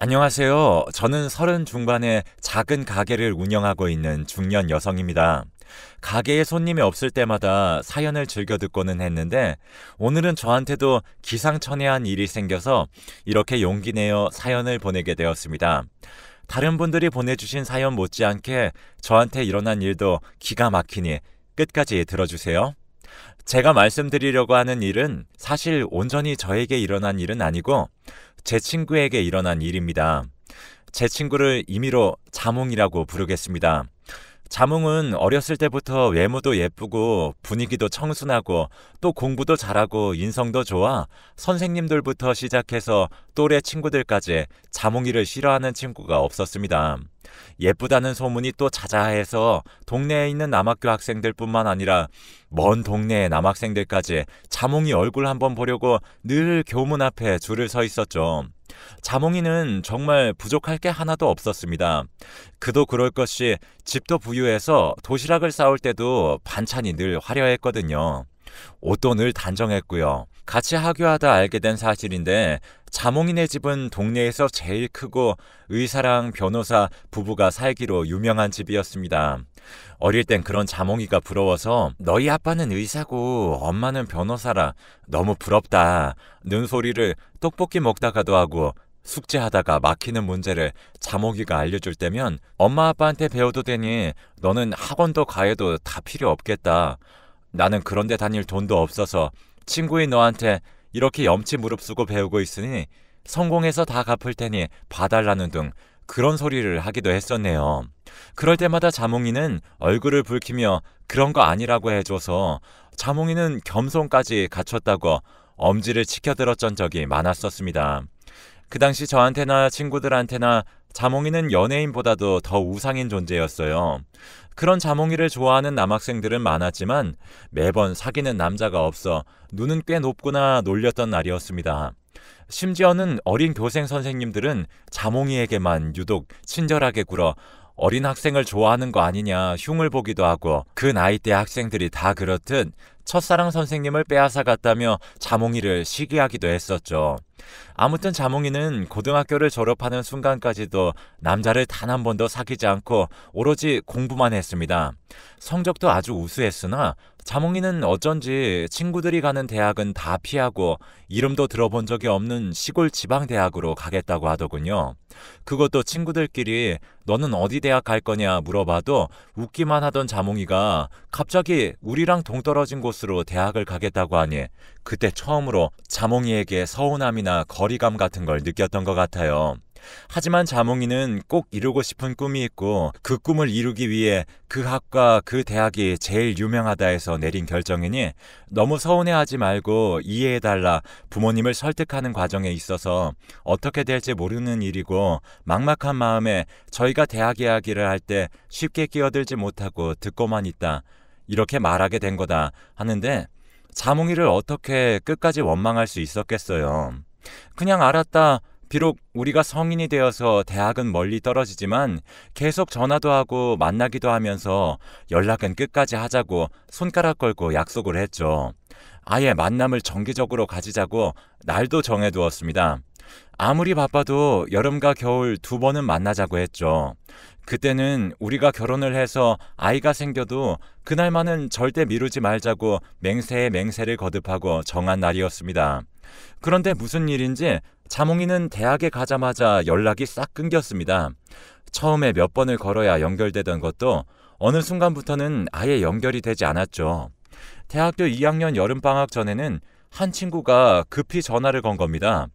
안녕하세요. 저는 30 중반의 작은 가게를 운영하고 있는 중년 여성입니다. 가게에 손님이 없을 때마다 사연을 즐겨 듣고는 했는데 오늘은 저한테도 기상천외한 일이 생겨서 이렇게 용기 내어 사연을 보내게 되었습니다. 다른 분들이 보내주신 사연 못지않게 저한테 일어난 일도 기가 막히니 끝까지 들어주세요. 제가 말씀드리려고 하는 일은 사실 온전히 저에게 일어난 일은 아니고 제 친구에게 일어난 일입니다. 제 친구를 임의로 자몽이라고 부르겠습니다. 자몽은 어렸을 때부터 외모도 예쁘고 분위기도 청순하고 또 공부도 잘하고 인성도 좋아 선생님들부터 시작해서 또래 친구들까지 자몽이를 싫어하는 친구가 없었습니다. 예쁘다는 소문이 또 자자해서 동네에 있는 남학교 학생들뿐만 아니라 먼 동네의 남학생들까지 자몽이 얼굴 한번 보려고 늘 교문 앞에 줄을 서 있었죠. 자몽이는 정말 부족할 게 하나도 없었습니다. 그도 그럴 것이 집도 부유해서 도시락을 싸올 때도 반찬이 늘 화려했거든요. 옷도 늘 단정했고요. 같이 하교하다 알게 된 사실인데 자몽이네 집은 동네에서 제일 크고 의사랑 변호사 부부가 살기로 유명한 집이었습니다. 어릴 땐 그런 자몽이가 부러워서 너희 아빠는 의사고 엄마는 변호사라 너무 부럽다 는 소리를 떡볶이 먹다가도 하고 숙제하다가 막히는 문제를 자몽이가 알려줄 때면 엄마 아빠한테 배워도 되니 너는 학원도 가해도 다 필요 없겠다. 나는 그런데 다닐 돈도 없어서 친구인 너한테 이렇게 염치 무릅쓰고 배우고 있으니 성공해서 다 갚을 테니 봐달라는 등 그런 소리를 하기도 했었네요. 그럴 때마다 자몽이는 얼굴을 붉히며 그런 거 아니라고 해줘서 자몽이는 겸손까지 갖췄다고 엄지를 치켜들었던 적이 많았었습니다. 그 당시 저한테나 친구들한테나 자몽이는 연예인보다도 더 우상인 존재였어요. 그런 자몽이를 좋아하는 남학생들은 많았지만 매번 사귀는 남자가 없어 눈은 꽤 높구나 놀렸던 날이었습니다. 심지어는 어린 교생 선생님들은 자몽이에게만 유독 친절하게 굴어 어린 학생을 좋아하는 거 아니냐 흉을 보기도 하고 그 나이대 학생들이 다 그렇듯 첫사랑 선생님을 빼앗아갔다며 자몽이를 시기하기도 했었죠. 아무튼 자몽이는 고등학교를 졸업하는 순간까지도 남자를 단 한 번도 사귀지 않고 오로지 공부만 했습니다. 성적도 아주 우수했으나 자몽이는 어쩐지 친구들이 가는 대학은 다 피하고 이름도 들어본 적이 없는 시골 지방대학으로 가겠다고 하더군요. 그것도 친구들끼리 너는 어디 대학 갈 거냐 물어봐도 웃기만 하던 자몽이가 갑자기 우리랑 동떨어진 곳으로 대학을 가겠다고 하니 그때 처음으로 자몽이에게 서운함이나 거리감 같은 걸 느꼈던 것 같아요. 하지만 자몽이는 꼭 이루고 싶은 꿈이 있고 그 꿈을 이루기 위해 그 학과 그 대학이 제일 유명하다 해서 내린 결정이니 너무 서운해하지 말고 이해해달라 부모님을 설득하는 과정에 있어서 어떻게 될지 모르는 일이고 막막한 마음에 저희가 대학 이야기를 할 때 쉽게 끼어들지 못하고 듣고만 있다 이렇게 말하게 된 거다 하는데 자몽이를 어떻게 끝까지 원망할 수 있었겠어요. 그냥 알았다. 비록 우리가 성인이 되어서 대학은 멀리 떨어지지만 계속 전화도 하고 만나기도 하면서 연락은 끝까지 하자고 손가락 걸고 약속을 했죠. 아예 만남을 정기적으로 가지자고 날도 정해두었습니다. 아무리 바빠도 여름과 겨울 2번은 만나자고 했죠. 그때는 우리가 결혼을 해서 아이가 생겨도 그날만은 절대 미루지 말자고 맹세에 맹세를 거듭하고 정한 날이었습니다. 그런데 무슨 일인지 자몽이는 대학에 가자마자 연락이 싹 끊겼습니다. 처음에 몇 번을 걸어야 연결되던 것도 어느 순간부터는 아예 연결이 되지 않았죠. 대학교 2학년 여름방학 전에는 한 친구가 급히 전화를 건 겁니다.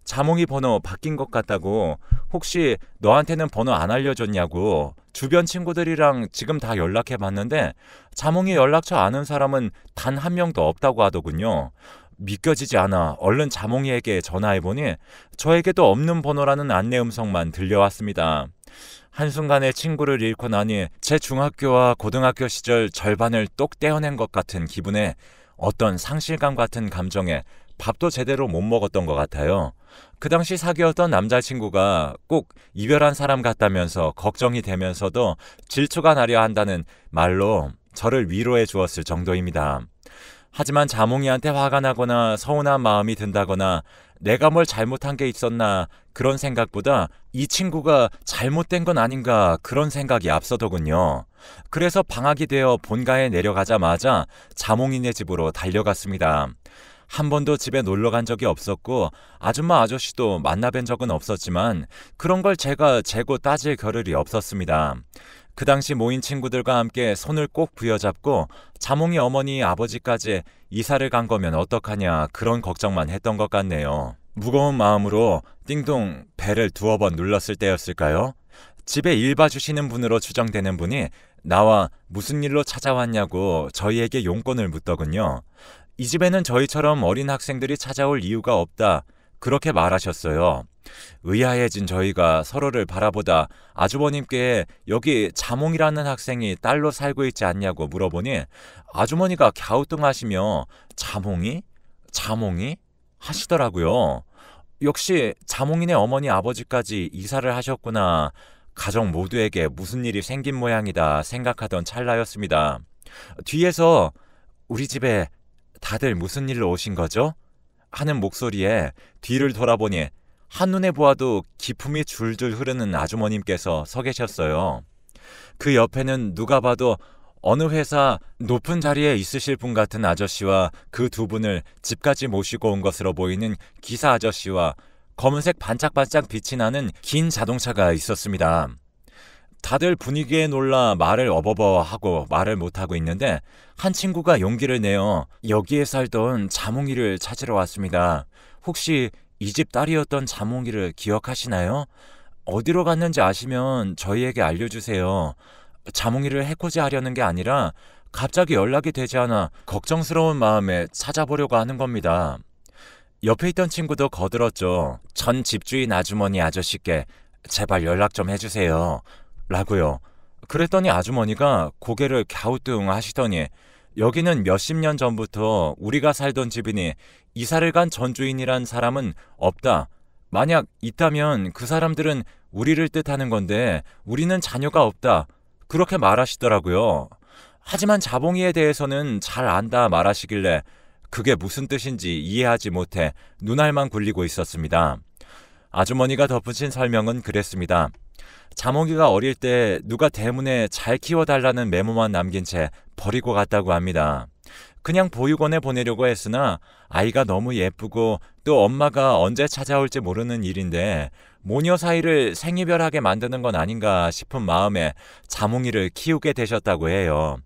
자몽이 번호 바뀐 것 같다고 혹시 너한테는 번호 안 알려줬냐고 주변 친구들이랑 지금 다 연락해봤는데 자몽이 연락처 아는 사람은 단 한 명도 없다고 하더군요. 믿겨지지 않아 얼른 자몽이에게 전화해보니 저에게도 없는 번호라는 안내 음성만 들려왔습니다. 한순간에 친구를 잃고 나니 제 중학교와 고등학교 시절 절반을 똑 떼어낸 것 같은 기분에 어떤 상실감 같은 감정에 밥도 제대로 못 먹었던 것 같아요. 그 당시 사귀었던 남자친구가 꼭 이별한 사람 같다면서 걱정이 되면서도 질투가 나려 한다는 말로 저를 위로해 주었을 정도입니다. 하지만 자몽이한테 화가 나거나 서운한 마음이 든다거나 내가 뭘 잘못한 게 있었나 그런 생각보다 이 친구가 잘못된 건 아닌가 그런 생각이 앞서더군요. 그래서 방학이 되어 본가에 내려가자마자 자몽이네 집으로 달려갔습니다. 한 번도 집에 놀러 간 적이 없었고 아줌마 아저씨도 만나뵌 적은 없었지만 그런 걸 제가 재고 따질 겨를이 없었습니다. 그 당시 모인 친구들과 함께 손을 꼭 부여잡고 자몽이 어머니 아버지까지 이사를 간 거면 어떡하냐 그런 걱정만 했던 것 같네요. 무거운 마음으로 띵동 벨을 두어 번 눌렀을 때였을까요? 집에 일 봐주시는 분으로 추정되는 분이 나와 무슨 일로 찾아왔냐고 저희에게 용건을 묻더군요. 이 집에는 저희처럼 어린 학생들이 찾아올 이유가 없다. 그렇게 말하셨어요. 의아해진 저희가 서로를 바라보다 아주버님께 여기 자몽이라는 학생이 딸로 살고 있지 않냐고 물어보니 아주머니가 갸우뚱하시며 자몽이? 자몽이? 하시더라고요. 역시 자몽이네 어머니 아버지까지 이사를 하셨구나. 가족 모두에게 무슨 일이 생긴 모양이다 생각하던 찰나였습니다. 뒤에서 우리 집에 다들 무슨 일로 오신 거죠? 하는 목소리에 뒤를 돌아보니 한눈에 보아도 기품이 줄줄 흐르는 아주머님께서 서 계셨어요. 그 옆에는 누가 봐도 어느 회사 높은 자리에 있으실 분 같은 아저씨와 그 두 분을 집까지 모시고 온 것으로 보이는 기사 아저씨와 검은색 반짝반짝 빛이 나는 긴 자동차가 있었습니다. 다들 분위기에 놀라 말을 어버버하고 말을 못하고 있는데 한 친구가 용기를 내어 여기에 살던 자몽이를 찾으러 왔습니다. 혹시 이 집 딸이었던 자몽이를 기억하시나요? 어디로 갔는지 아시면 저희에게 알려주세요. 자몽이를 해코지 하려는 게 아니라 갑자기 연락이 되지 않아 걱정스러운 마음에 찾아보려고 하는 겁니다. 옆에 있던 친구도 거들었죠. 전 집주인 아주머니 아저씨께 제발 연락 좀 해주세요. 라고요. 그랬더니 아주머니가 고개를 갸우뚱 하시더니 여기는 몇십 년 전부터 우리가 살던 집이니 이사를 간 전주인이란 사람은 없다. 만약 있다면 그 사람들은 우리를 뜻하는 건데 우리는 자녀가 없다. 그렇게 말하시더라고요. 하지만 자몽이에 대해서는 잘 안다 말하시길래 그게 무슨 뜻인지 이해하지 못해 눈알만 굴리고 있었습니다. 아주머니가 덧붙인 설명은 그랬습니다. 자몽이가 어릴 때 누가 대문에 잘 키워달라는 메모만 남긴 채 버리고 갔다고 합니다. 그냥 보육원에 보내려고 했으나 아이가 너무 예쁘고 또 엄마가 언제 찾아올지 모르는 일인데 모녀 사이를 생이별하게 만드는 건 아닌가 싶은 마음에 자몽이를 키우게 되셨다고 해요.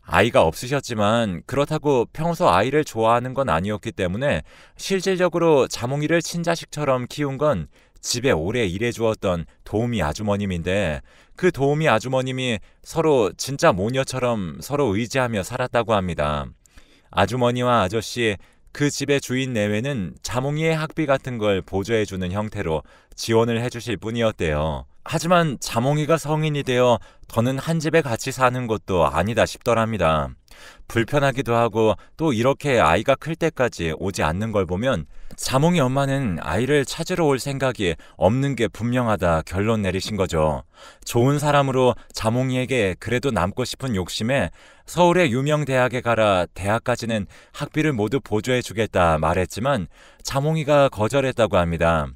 아이가 없으셨지만 그렇다고 평소 아이를 좋아하는 건 아니었기 때문에 실질적으로 자몽이를 친자식처럼 키운 건 집에 오래 일해주었던 도우미 아주머님인데 그 도우미 아주머님이 서로 진짜 모녀처럼 서로 의지하며 살았다고 합니다. 아주머니와 아저씨, 그 집의 주인 내외는 자몽이의 학비 같은 걸 보조해주는 형태로 지원을 해주실 뿐이었대요. 하지만 자몽이가 성인이 되어 더는 한 집에 같이 사는 것도 아니다 싶더랍니다. 불편하기도 하고 또 이렇게 아이가 클 때까지 오지 않는 걸 보면 자몽이 엄마는 아이를 찾으러 올 생각이 없는 게 분명하다 결론 내리신 거죠. 좋은 사람으로 자몽이에게 그래도 남고 싶은 욕심에 서울의 유명 대학에 가라 대학까지는 학비를 모두 보조해 주겠다 말했지만 자몽이가 거절했다고 합니다.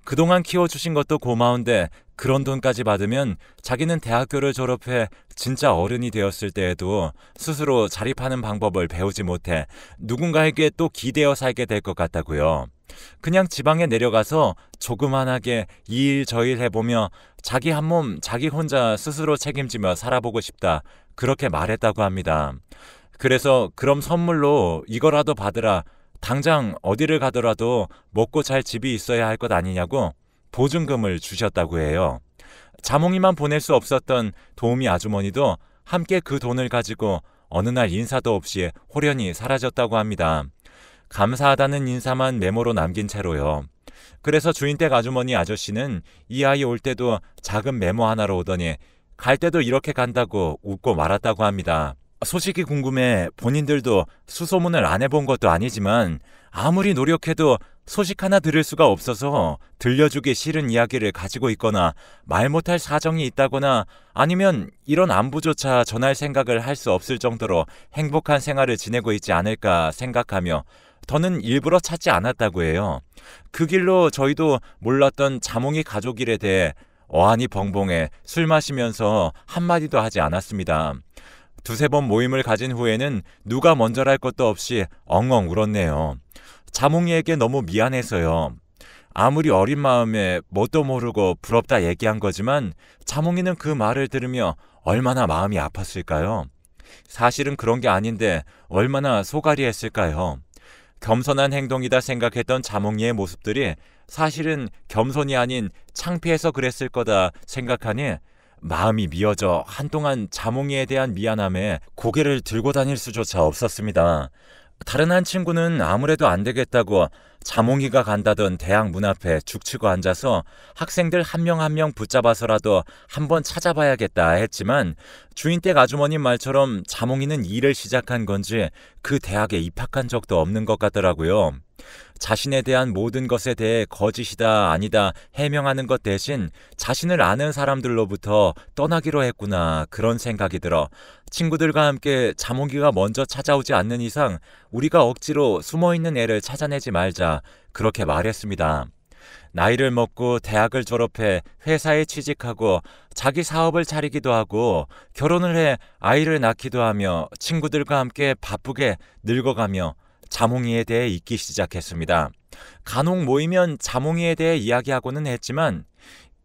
그동안 키워주신 것도 고마운데 그런 돈까지 받으면 자기는 대학교를 졸업해 진짜 어른이 되었을 때에도 스스로 자립하는 방법을 배우지 못해 누군가에게 또 기대어 살게 될 것 같다고요. 그냥 지방에 내려가서 조그만하게 이 일 저 일 해보며 자기 한 몸 자기 혼자 스스로 책임지며 살아보고 싶다. 그렇게 말했다고 합니다. 그래서 그럼 선물로 이거라도 받으라. 당장 어디를 가더라도 먹고 잘 집이 있어야 할 것 아니냐고 보증금을 주셨다고 해요. 자몽이만 보낼 수 없었던 도우미 아주머니도 함께 그 돈을 가지고 어느 날 인사도 없이 홀연히 사라졌다고 합니다. 감사하다는 인사만 메모로 남긴 채로요. 그래서 주인댁 아주머니 아저씨는 이 아이 올 때도 작은 메모 하나로 오더니 갈 때도 이렇게 간다고 웃고 말았다고 합니다. 소식이 궁금해 본인들도 수소문을 안 해본 것도 아니지만 아무리 노력해도 소식 하나 들을 수가 없어서 들려주기 싫은 이야기를 가지고 있거나 말 못할 사정이 있다거나 아니면 이런 안부조차 전할 생각을 할 수 없을 정도로 행복한 생활을 지내고 있지 않을까 생각하며 더는 일부러 찾지 않았다고 해요. 그 길로 저희도 몰랐던 자몽이 가족 일에 대해 어안이 벙벙해 술 마시면서 한마디도 하지 않았습니다. 두세 번 모임을 가진 후에는 누가 먼저랄 것도 없이 엉엉 울었네요. 자몽이에게 너무 미안해서요. 아무리 어린 마음에 뭣도 모르고 부럽다 얘기한 거지만 자몽이는 그 말을 들으며 얼마나 마음이 아팠을까요? 사실은 그런 게 아닌데 얼마나 속앓이 했을까요? 겸손한 행동이다 생각했던 자몽이의 모습들이 사실은 겸손이 아닌 창피해서 그랬을 거다 생각하니 마음이 미어져 한동안 자몽이에 대한 미안함에 고개를 들고 다닐 수조차 없었습니다. 다른 한 친구는 아무래도 안 되겠다고 자몽이가 간다던 대학 문 앞에 죽치고 앉아서 학생들 한 명 한 명 붙잡아서라도 한번 찾아봐야겠다 했지만 주인댁 아주머님 말처럼 자몽이는 일을 시작한 건지 그 대학에 입학한 적도 없는 것 같더라고요. 자신에 대한 모든 것에 대해 거짓이다 아니다 해명하는 것 대신 자신을 아는 사람들로부터 떠나기로 했구나 그런 생각이 들어 친구들과 함께 자몽이가 먼저 찾아오지 않는 이상 우리가 억지로 숨어있는 애를 찾아내지 말자 그렇게 말했습니다. 나이를 먹고 대학을 졸업해 회사에 취직하고 자기 사업을 차리기도 하고 결혼을 해 아이를 낳기도 하며 친구들과 함께 바쁘게 늙어가며 자몽이에 대해 잊기 시작했습니다. 간혹 모이면 자몽이에 대해 이야기하고는 했지만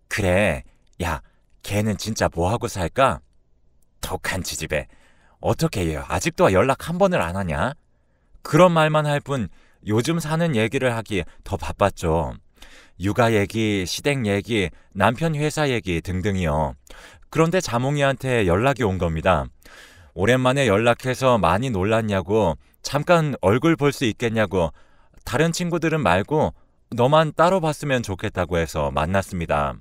그래, 야, 걔는 진짜 뭐하고 살까? 독한 지집애. 어떻게 해요? 아직도 연락 한 번을 안 하냐? 그런 말만 할 뿐 요즘 사는 얘기를 하기 더 바빴죠. 육아 얘기, 시댁 얘기, 남편 회사 얘기 등등이요. 그런데 자몽이한테 연락이 온 겁니다. 오랜만에 연락해서 많이 놀랐냐고, 잠깐 얼굴 볼 수 있겠냐고, 다른 친구들은 말고 너만 따로 봤으면 좋겠다고 해서 만났습니다.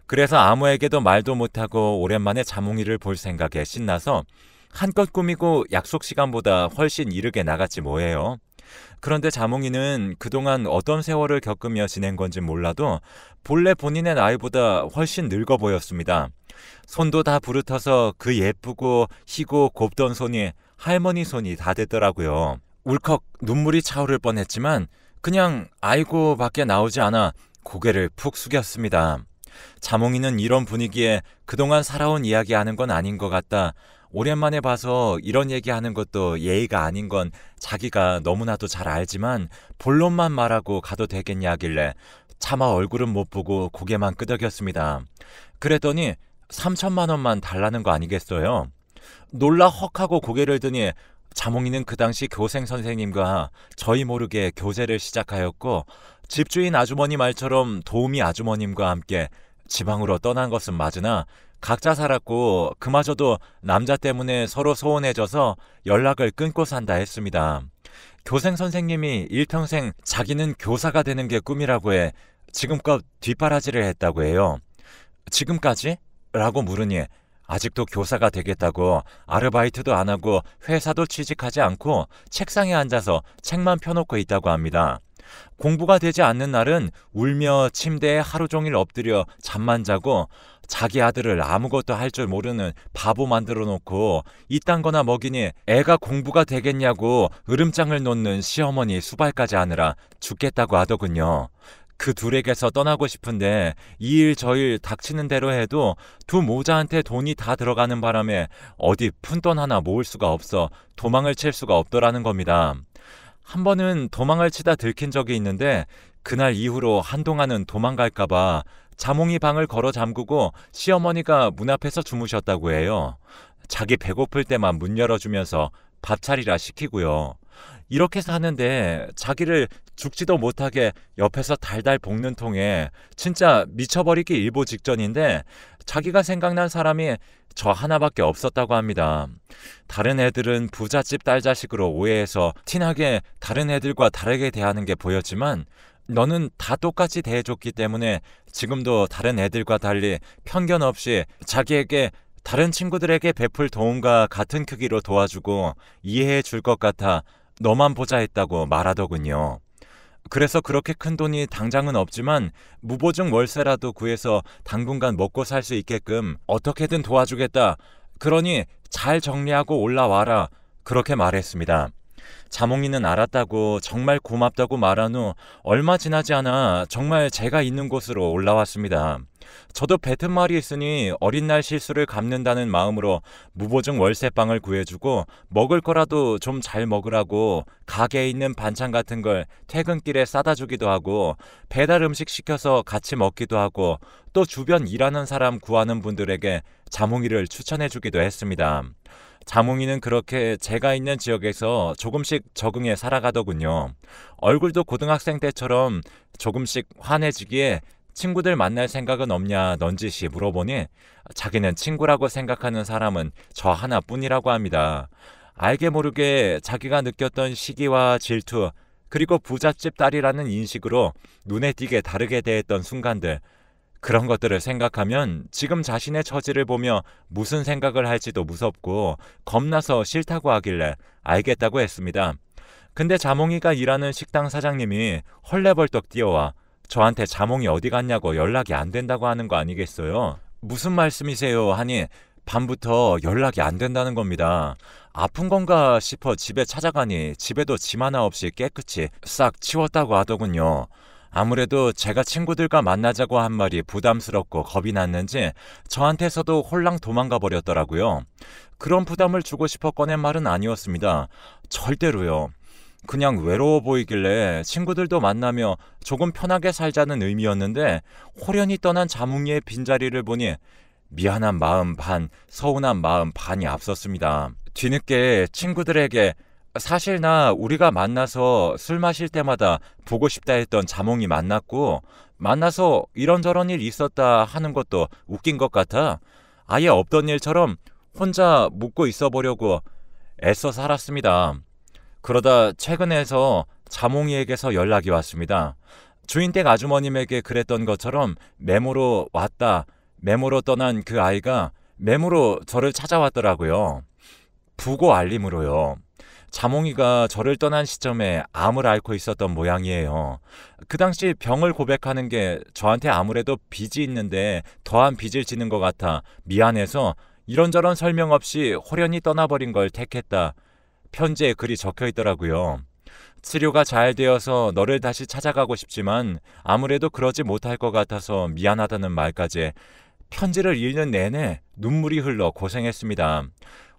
그래서 아무에게도 말도 못하고 오랜만에 자몽이를 볼 생각에 신나서 한껏 꾸미고 약속 시간보다 훨씬 이르게 나갔지 뭐예요. 그런데 자몽이는 그동안 어떤 세월을 겪으며 지낸 건지 몰라도 본래 본인의 나이보다 훨씬 늙어 보였습니다. 손도 다 부르터서 그 예쁘고 희고 곱던 손이 할머니 손이 다 됐더라고요. 울컥 눈물이 차오를 뻔했지만 그냥 아이고 밖에 나오지 않아 고개를 푹 숙였습니다. 자몽이는 이런 분위기에 그동안 살아온 이야기하는 건 아닌 것 같다. 오랜만에 봐서 이런 얘기하는 것도 예의가 아닌 건 자기가 너무나도 잘 알지만 본론만 말하고 가도 되겠냐 하길래 차마 얼굴은 못 보고 고개만 끄덕였습니다. 그랬더니 3천만 원만 달라는 거 아니겠어요? 놀라 헉하고 고개를 드니 자몽이는 그 당시 교생 선생님과 저희 모르게 교제를 시작하였고 집주인 아주머니 말처럼 도우미 아주머님과 함께 지방으로 떠난 것은 맞으나 각자 살았고 그마저도 남자 때문에 서로 소원해져서 연락을 끊고 산다 했습니다. 교생 선생님이 일평생 자기는 교사가 되는 게 꿈이라고 해 지금껏 뒷바라지를 했다고 해요. 지금까지? 라고 물으니 아직도 교사가 되겠다고 아르바이트도 안 하고 회사도 취직하지 않고 책상에 앉아서 책만 펴놓고 있다고 합니다. 공부가 되지 않는 날은 울며 침대에 하루 종일 엎드려 잠만 자고 자기 아들을 아무것도 할 줄 모르는 바보 만들어 놓고 이딴 거나 먹이니 애가 공부가 되겠냐고 으름장을 놓는 시어머니 수발까지 하느라 죽겠다고 하더군요. 그 둘에게서 떠나고 싶은데 이 일 저 일 닥치는 대로 해도 두 모자한테 돈이 다 들어가는 바람에 어디 푼돈 하나 모을 수가 없어 도망을 칠 수가 없더라는 겁니다. 한 번은 도망을 치다 들킨 적이 있는데 그날 이후로 한동안은 도망갈까봐 자몽이 방을 걸어 잠그고 시어머니가 문 앞에서 주무셨다고 해요. 자기 배고플 때만 문 열어주면서 밥 차리라 시키고요. 이렇게 사는데 자기를 죽지도 못하게 옆에서 달달 볶는 통에 진짜 미쳐버리기 일보 직전인데 자기가 생각난 사람이 저 하나밖에 없었다고 합니다. 다른 애들은 부잣집 딸 자식으로 오해해서 티나게 다른 애들과 다르게 대하는 게 보였지만 너는 다 똑같이 대해줬기 때문에 지금도 다른 애들과 달리 편견 없이 자기에게 다른 친구들에게 베풀 도움과 같은 크기로 도와주고 이해해 줄 것 같아 너만 보자 했다고 말하더군요. 그래서 그렇게 큰 돈이 당장은 없지만 무보증 월세라도 구해서 당분간 먹고 살 수 있게끔 어떻게든 도와주겠다. 그러니 잘 정리하고 올라와라. 그렇게 말했습니다. 자몽이는 알았다고 정말 고맙다고 말한 후 얼마 지나지 않아 정말 제가 있는 곳으로 올라왔습니다. 저도 뱉은 말이 있으니 어린 날 실수를 갚는다는 마음으로 무보증 월세방을 구해주고 먹을 거라도 좀 잘 먹으라고 가게에 있는 반찬 같은 걸 퇴근길에 싸다 주기도 하고 배달 음식 시켜서 같이 먹기도 하고 또 주변 일하는 사람 구하는 분들에게 자몽이를 추천해 주기도 했습니다. 자몽이는 그렇게 제가 있는 지역에서 조금씩 적응해 살아가더군요. 얼굴도 고등학생 때처럼 조금씩 환해지기에 친구들 만날 생각은 없냐 넌지시 물어보니 자기는 친구라고 생각하는 사람은 저 하나뿐이라고 합니다. 알게 모르게 자기가 느꼈던 시기와 질투 그리고 부잣집 딸이라는 인식으로 눈에 띄게 다르게 대했던 순간들, 그런 것들을 생각하면 지금 자신의 처지를 보며 무슨 생각을 할지도 무섭고 겁나서 싫다고 하길래 알겠다고 했습니다. 근데 자몽이가 일하는 식당 사장님이 헐레벌떡 뛰어와 저한테 자몽이 어디 갔냐고 연락이 안 된다고 하는 거 아니겠어요? 무슨 말씀이세요? 하니 밤부터 연락이 안 된다는 겁니다. 아픈 건가 싶어 집에 찾아가니 집에도 짐 하나 없이 깨끗이 싹 치웠다고 하더군요. 아무래도 제가 친구들과 만나자고 한 말이 부담스럽고 겁이 났는지 저한테서도 홀랑 도망가 버렸더라고요. 그런 부담을 주고 싶어 꺼낸 말은 아니었습니다. 절대로요. 그냥 외로워 보이길래 친구들도 만나며 조금 편하게 살자는 의미였는데 호련히 떠난 자몽이의 빈자리를 보니 미안한 마음 반, 서운한 마음 반이 앞섰습니다. 뒤늦게 친구들에게 사실 나 우리가 만나서 술 마실 때마다 보고 싶다 했던 자몽이 만났고 만나서 이런저런 일 있었다 하는 것도 웃긴 것 같아 아예 없던 일처럼 혼자 묻고 있어 보려고 애써 살았습니다. 그러다 최근에서 자몽이에게서 연락이 왔습니다. 주인댁 아주머님에게 그랬던 것처럼 메모로 왔다, 메모로 떠난 그 아이가 메모로 저를 찾아왔더라고요. 부고 알림으로요. 자몽이가 저를 떠난 시점에 암을 앓고 있었던 모양이에요. 그 당시 병을 고백하는 게 저한테 아무래도 빚이 있는데 더한 빚을 지는 것 같아 미안해서 이런저런 설명 없이 호련히 떠나버린 걸 택했다. 편지에 글이 적혀 있더라고요. 치료가 잘 되어서 너를 다시 찾아가고 싶지만 아무래도 그러지 못할 것 같아서 미안하다는 말까지. 편지를 읽는 내내 눈물이 흘러 고생했습니다.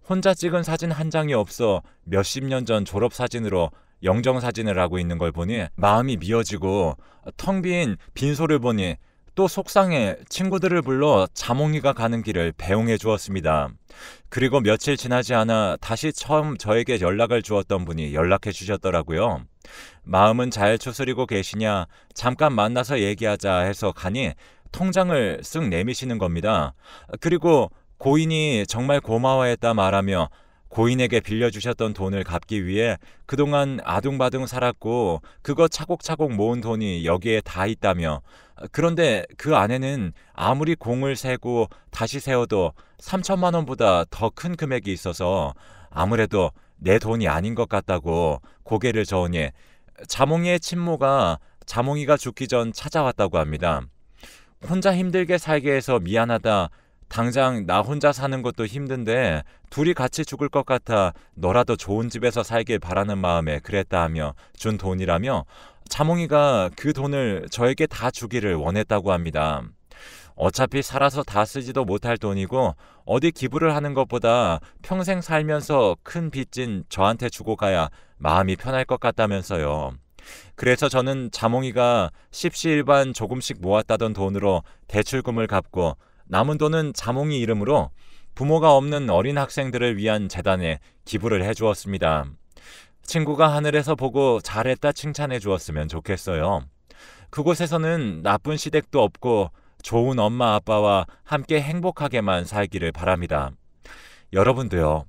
혼자 찍은 사진 한 장이 없어 몇십 년 전 졸업사진으로 영정사진을 하고 있는 걸 보니 마음이 미어지고 텅 빈 빈소를 보니 또 속상해 친구들을 불러 자몽이가 가는 길을 배웅해 주었습니다. 그리고 며칠 지나지 않아 다시 처음 저에게 연락을 주었던 분이 연락해 주셨더라고요. 마음은 잘 추스리고 계시냐 잠깐 만나서 얘기하자 해서 가니 통장을 쓱 내미시는 겁니다. 그리고 고인이 정말 고마워했다 말하며 고인에게 빌려주셨던 돈을 갚기 위해 그동안 아둥바둥 살았고 그거 차곡차곡 모은 돈이 여기에 다 있다며 그런데 그 안에는 아무리 공을 세고 다시 세워도 3천만 원보다 더 큰 금액이 있어서 아무래도 내 돈이 아닌 것 같다고 고개를 저으니 자몽이의 친모가 자몽이가 죽기 전 찾아왔다고 합니다. 혼자 힘들게 살게 해서 미안하다. 당장 나 혼자 사는 것도 힘든데 둘이 같이 죽을 것 같아 너라도 좋은 집에서 살길 바라는 마음에 그랬다 하며 준 돈이라며 자몽이가 그 돈을 저에게 다 주기를 원했다고 합니다. 어차피 살아서 다 쓰지도 못할 돈이고 어디 기부를 하는 것보다 평생 살면서 큰 빚진 저한테 주고 가야 마음이 편할 것 같다면서요. 그래서 저는 자몽이가 십시일반 조금씩 모았다던 돈으로 대출금을 갚고 남은 돈은 자몽이 이름으로 부모가 없는 어린 학생들을 위한 재단에 기부를 해주었습니다. 친구가 하늘에서 보고 잘했다 칭찬해 주었으면 좋겠어요. 그곳에서는 나쁜 시댁도 없고 좋은 엄마 아빠와 함께 행복하게만 살기를 바랍니다. 여러분도요.